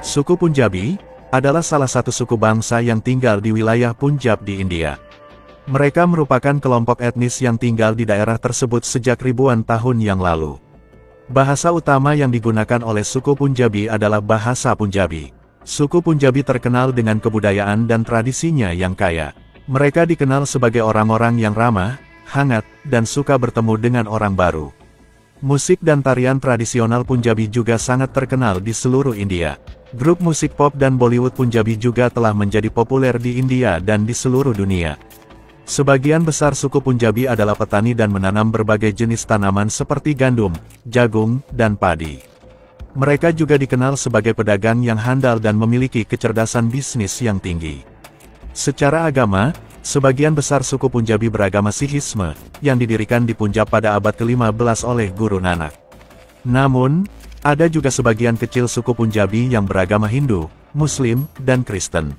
Suku Punjabi adalah salah satu suku bangsa yang tinggal di wilayah Punjab di India. Mereka merupakan kelompok etnis yang tinggal di daerah tersebut sejak ribuan tahun yang lalu. Bahasa utama yang digunakan oleh suku Punjabi adalah bahasa Punjabi. Suku Punjabi terkenal dengan kebudayaan dan tradisinya yang kaya. Mereka dikenal sebagai orang-orang yang ramah, hangat, dan suka bertemu dengan orang baru. Musik dan tarian tradisional Punjabi juga sangat terkenal di seluruh India. Grup musik pop dan Bollywood Punjabi juga telah menjadi populer di India dan di seluruh dunia. Sebagian besar suku Punjabi adalah petani dan menanam berbagai jenis tanaman seperti gandum, jagung, dan padi. Mereka juga dikenal sebagai pedagang yang handal dan memiliki kecerdasan bisnis yang tinggi. Secara agama, sebagian besar suku Punjabi beragama Sikhisme, yang didirikan di Punjab pada abad ke-15 oleh Guru Nanak. Namun, ada juga sebagian kecil suku Punjabi yang beragama Hindu, Muslim, dan Kristen.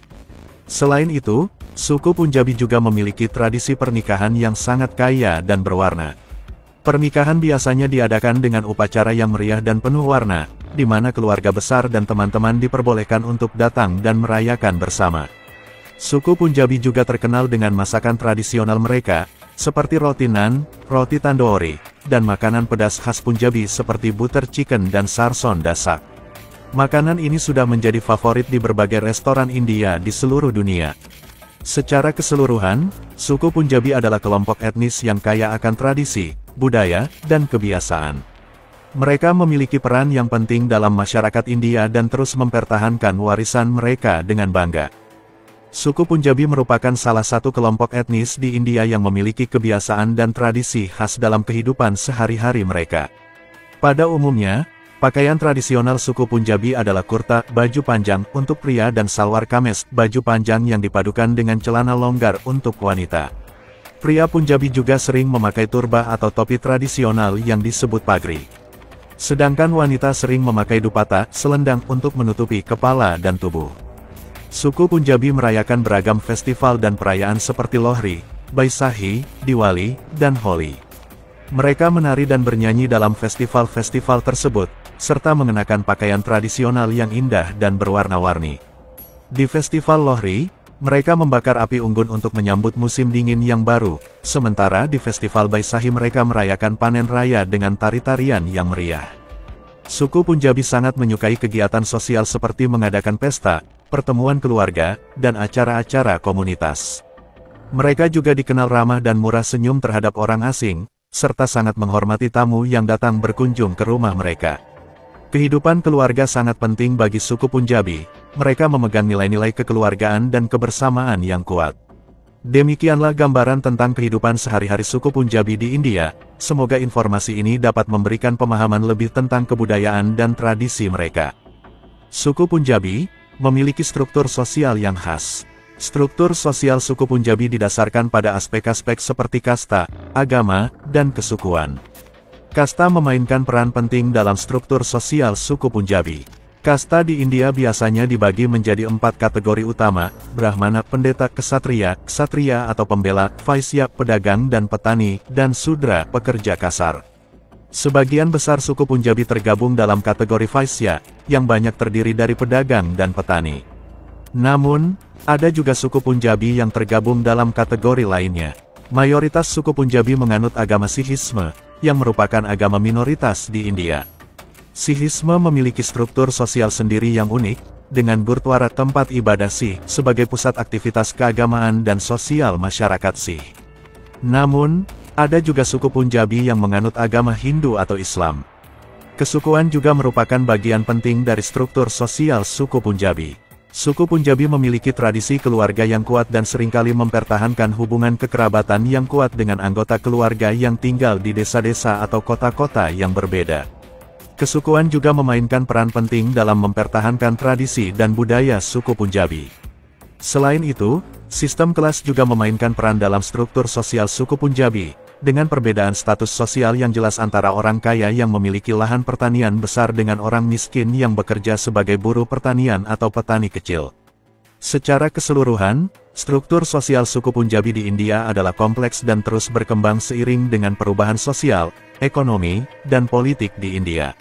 Selain itu, suku Punjabi juga memiliki tradisi pernikahan yang sangat kaya dan berwarna. Pernikahan biasanya diadakan dengan upacara yang meriah dan penuh warna, di mana keluarga besar dan teman-teman diperbolehkan untuk datang dan merayakan bersama. Suku Punjabi juga terkenal dengan masakan tradisional mereka, seperti roti naan, roti tandoori, dan makanan pedas khas Punjabi seperti butter chicken dan sarson da saag. Makanan ini sudah menjadi favorit di berbagai restoran India di seluruh dunia. Secara keseluruhan, suku Punjabi adalah kelompok etnis yang kaya akan tradisi, budaya, dan kebiasaan. Mereka memiliki peran yang penting dalam masyarakat India dan terus mempertahankan warisan mereka dengan bangga. Suku Punjabi merupakan salah satu kelompok etnis di India yang memiliki kebiasaan dan tradisi khas dalam kehidupan sehari-hari mereka. Pada umumnya, pakaian tradisional suku Punjabi adalah kurta, baju panjang untuk pria dan salwar kameez, baju panjang yang dipadukan dengan celana longgar untuk wanita. Pria Punjabi juga sering memakai turba atau topi tradisional yang disebut pagri. Sedangkan wanita sering memakai dupatta, selendang untuk menutupi kepala dan tubuh. Suku Punjabi merayakan beragam festival dan perayaan seperti Lohri, Baisakhi, Diwali, dan Holi. Mereka menari dan bernyanyi dalam festival-festival tersebut, serta mengenakan pakaian tradisional yang indah dan berwarna-warni. Di festival Lohri, mereka membakar api unggun untuk menyambut musim dingin yang baru, sementara di festival Baisakhi mereka merayakan panen raya dengan tari-tarian yang meriah. Suku Punjabi sangat menyukai kegiatan sosial seperti mengadakan pesta, pertemuan keluarga, dan acara-acara komunitas. Mereka juga dikenal ramah dan murah senyum terhadap orang asing, serta sangat menghormati tamu yang datang berkunjung ke rumah mereka. Kehidupan keluarga sangat penting bagi suku Punjabi, mereka memegang nilai-nilai kekeluargaan dan kebersamaan yang kuat. Demikianlah gambaran tentang kehidupan sehari-hari suku Punjabi di India, semoga informasi ini dapat memberikan pemahaman lebih tentang kebudayaan dan tradisi mereka. Suku Punjabi memiliki struktur sosial yang khas. Struktur sosial suku Punjabi didasarkan pada aspek-aspek seperti kasta, agama, dan kesukuan. Kasta memainkan peran penting dalam struktur sosial suku Punjabi. Kasta di India biasanya dibagi menjadi 4 kategori utama: Brahmana, pendeta, ksatria, ksatria atau pembela, vaisya, pedagang dan petani, dan sudra, pekerja kasar. Sebagian besar suku Punjabi tergabung dalam kategori vaisya, yang banyak terdiri dari pedagang dan petani. Namun, ada juga suku Punjabi yang tergabung dalam kategori lainnya. Mayoritas suku Punjabi menganut agama Sikhisme, yang merupakan agama minoritas di India. Sikhisme memiliki struktur sosial sendiri yang unik, dengan Gurdwara tempat ibadah Sikh sebagai pusat aktivitas keagamaan dan sosial masyarakat Sikh. Namun, ada juga suku Punjabi yang menganut agama Hindu atau Islam. Kesukuan juga merupakan bagian penting dari struktur sosial suku Punjabi. Suku Punjabi memiliki tradisi keluarga yang kuat dan seringkali mempertahankan hubungan kekerabatan yang kuat dengan anggota keluarga yang tinggal di desa-desa atau kota-kota yang berbeda. Kesukuan juga memainkan peran penting dalam mempertahankan tradisi dan budaya suku Punjabi. Selain itu, sistem kelas juga memainkan peran dalam struktur sosial suku Punjabi, dengan perbedaan status sosial yang jelas antara orang kaya yang memiliki lahan pertanian besar dengan orang miskin yang bekerja sebagai buruh pertanian atau petani kecil. Secara keseluruhan, struktur sosial suku Punjabi di India adalah kompleks dan terus berkembang seiring dengan perubahan sosial, ekonomi, dan politik di India.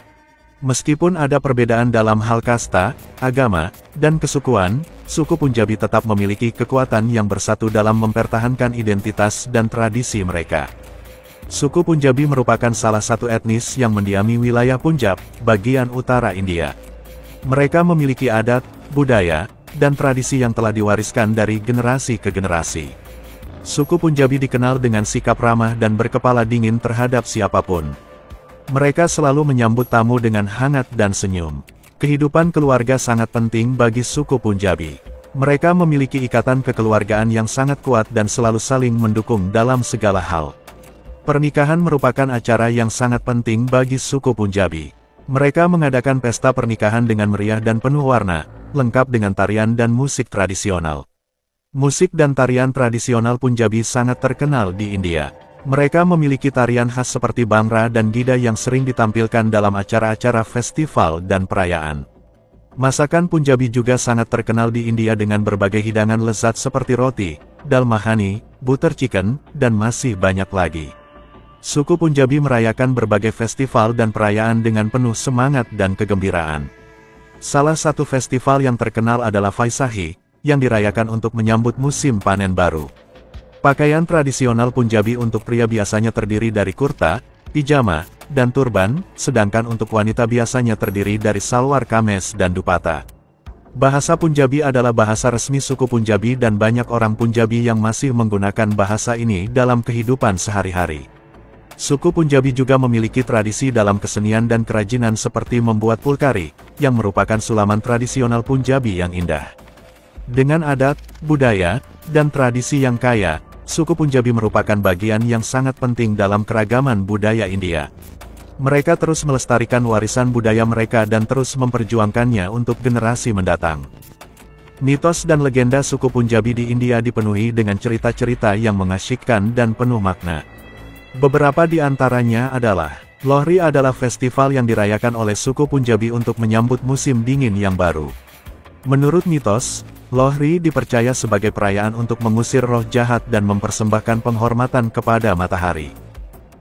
Meskipun ada perbedaan dalam hal kasta, agama, dan kesukuan, suku Punjabi tetap memiliki kekuatan yang bersatu dalam mempertahankan identitas dan tradisi mereka. Suku Punjabi merupakan salah satu etnis yang mendiami wilayah Punjab, bagian utara India. Mereka memiliki adat, budaya, dan tradisi yang telah diwariskan dari generasi ke generasi. Suku Punjabi dikenal dengan sikap ramah dan berkepala dingin terhadap siapapun. Mereka selalu menyambut tamu dengan hangat dan senyum. Kehidupan keluarga sangat penting bagi suku Punjabi. Mereka memiliki ikatan kekeluargaan yang sangat kuat dan selalu saling mendukung dalam segala hal. Pernikahan merupakan acara yang sangat penting bagi suku Punjabi. Mereka mengadakan pesta pernikahan dengan meriah dan penuh warna, lengkap dengan tarian dan musik tradisional. Musik dan tarian tradisional Punjabi sangat terkenal di India. Mereka memiliki tarian khas seperti Bhangra dan Gida yang sering ditampilkan dalam acara-acara festival dan perayaan. Masakan Punjabi juga sangat terkenal di India dengan berbagai hidangan lezat seperti roti, dal makhani, butter chicken, dan masih banyak lagi. Suku Punjabi merayakan berbagai festival dan perayaan dengan penuh semangat dan kegembiraan. Salah satu festival yang terkenal adalah Vaisakhi, yang dirayakan untuk menyambut musim panen baru. Pakaian tradisional Punjabi untuk pria biasanya terdiri dari kurta, pijama, dan turban, sedangkan untuk wanita biasanya terdiri dari salwar kameez dan dupatta. Bahasa Punjabi adalah bahasa resmi suku Punjabi dan banyak orang Punjabi yang masih menggunakan bahasa ini dalam kehidupan sehari-hari. Suku Punjabi juga memiliki tradisi dalam kesenian dan kerajinan seperti membuat pulkari, yang merupakan sulaman tradisional Punjabi yang indah. Dengan adat, budaya, dan tradisi yang kaya, suku Punjabi merupakan bagian yang sangat penting dalam keragaman budaya India. Mereka terus melestarikan warisan budaya mereka dan terus memperjuangkannya untuk generasi mendatang. Mitos dan legenda suku Punjabi di India dipenuhi dengan cerita-cerita yang mengasyikkan dan penuh makna. Beberapa di antaranya adalah, Lohri adalah festival yang dirayakan oleh suku Punjabi untuk menyambut musim dingin yang baru. Menurut mitos, Lohri dipercaya sebagai perayaan untuk mengusir roh jahat dan mempersembahkan penghormatan kepada matahari.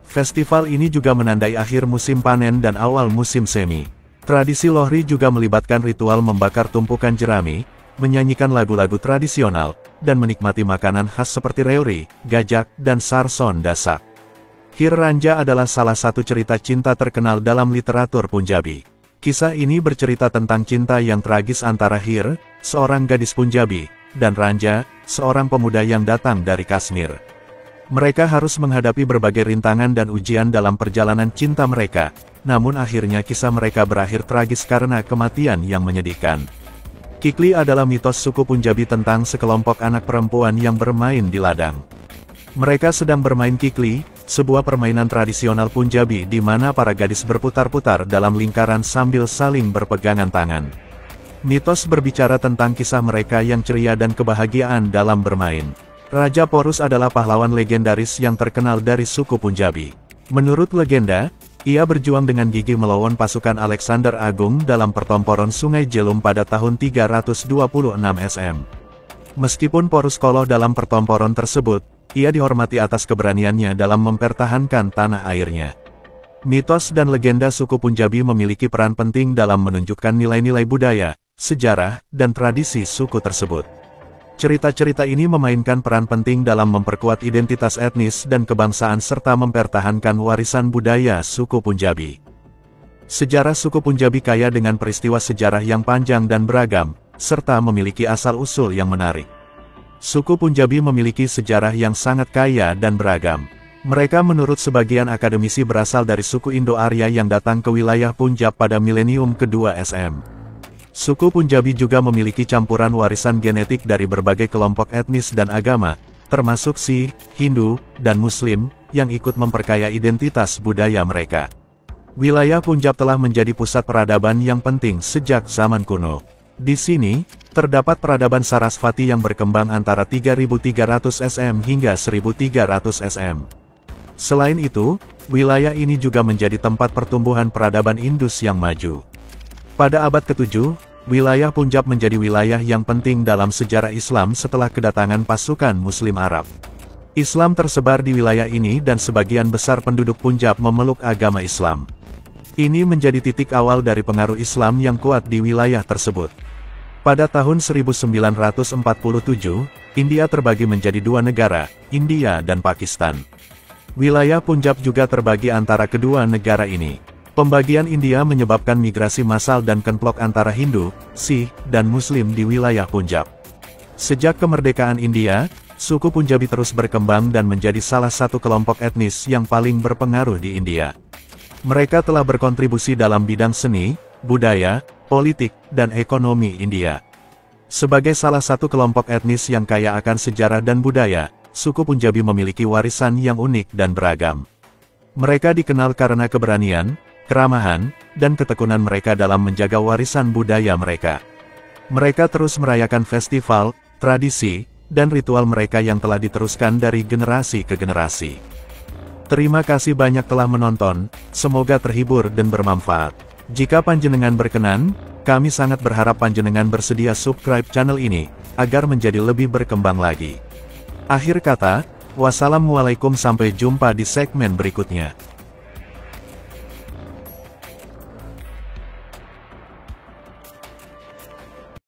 Festival ini juga menandai akhir musim panen dan awal musim semi. Tradisi Lohri juga melibatkan ritual membakar tumpukan jerami, menyanyikan lagu-lagu tradisional, dan menikmati makanan khas seperti reori, gajak, dan sarson dasak. Hir Ranja adalah salah satu cerita cinta terkenal dalam literatur Punjabi. Kisah ini bercerita tentang cinta yang tragis antara Hir, seorang gadis Punjabi, dan Ranja, seorang pemuda yang datang dari Kashmir. Mereka harus menghadapi berbagai rintangan dan ujian dalam perjalanan cinta mereka, namun akhirnya kisah mereka berakhir tragis karena kematian yang menyedihkan. Kikli adalah mitos suku Punjabi tentang sekelompok anak perempuan yang bermain di ladang. Mereka sedang bermain kikli, sebuah permainan tradisional Punjabi di mana para gadis berputar-putar dalam lingkaran sambil saling berpegangan tangan. Mitos berbicara tentang kisah mereka yang ceria dan kebahagiaan dalam bermain. Raja Porus adalah pahlawan legendaris yang terkenal dari suku Punjabi. Menurut legenda, ia berjuang dengan gigih melawan pasukan Alexander Agung dalam pertempuran Sungai Jelum pada tahun 326 SM. Meskipun Porus kalah dalam pertempuran tersebut, ia dihormati atas keberaniannya dalam mempertahankan tanah airnya. Mitos dan legenda suku Punjabi memiliki peran penting dalam menunjukkan nilai-nilai budaya, sejarah, dan tradisi suku tersebut. Cerita-cerita ini memainkan peran penting dalam memperkuat identitas etnis dan kebangsaan serta mempertahankan warisan budaya suku Punjabi. Sejarah suku Punjabi kaya dengan peristiwa sejarah yang panjang dan beragam, serta memiliki asal-usul yang menarik. Suku Punjabi memiliki sejarah yang sangat kaya dan beragam. Mereka menurut sebagian akademisi berasal dari suku Indo-Arya yang datang ke wilayah Punjab pada milenium kedua SM. Suku Punjabi juga memiliki campuran warisan genetik dari berbagai kelompok etnis dan agama, termasuk Sikh, Hindu, dan Muslim, yang ikut memperkaya identitas budaya mereka. Wilayah Punjab telah menjadi pusat peradaban yang penting sejak zaman kuno. Di sini, terdapat peradaban Sarasvati yang berkembang antara 3300 SM hingga 1300 SM. Selain itu, wilayah ini juga menjadi tempat pertumbuhan peradaban Indus yang maju. Pada abad ke-7, wilayah Punjab menjadi wilayah yang penting dalam sejarah Islam setelah kedatangan pasukan Muslim Arab. Islam tersebar di wilayah ini dan sebagian besar penduduk Punjab memeluk agama Islam. Ini menjadi titik awal dari pengaruh Islam yang kuat di wilayah tersebut. Pada tahun 1947, India terbagi menjadi dua negara, India dan Pakistan. Wilayah Punjab juga terbagi antara kedua negara ini. Pembagian India menyebabkan migrasi massal dan konflik antara Hindu, Sikh, dan Muslim di wilayah Punjab. Sejak kemerdekaan India, suku Punjabi terus berkembang dan menjadi salah satu kelompok etnis yang paling berpengaruh di India. Mereka telah berkontribusi dalam bidang seni, budaya, politik, dan ekonomi India. Sebagai salah satu kelompok etnis yang kaya akan sejarah dan budaya, suku Punjabi memiliki warisan yang unik dan beragam. Mereka dikenal karena keberanian, keramahan, dan ketekunan mereka dalam menjaga warisan budaya mereka. Mereka terus merayakan festival, tradisi, dan ritual mereka yang telah diteruskan dari generasi ke generasi. Terima kasih banyak telah menonton, semoga terhibur dan bermanfaat. Jika panjenengan berkenan, kami sangat berharap panjenengan bersedia subscribe channel ini, agar menjadi lebih berkembang lagi. Akhir kata, wassalamualaikum, sampai jumpa di segmen berikutnya.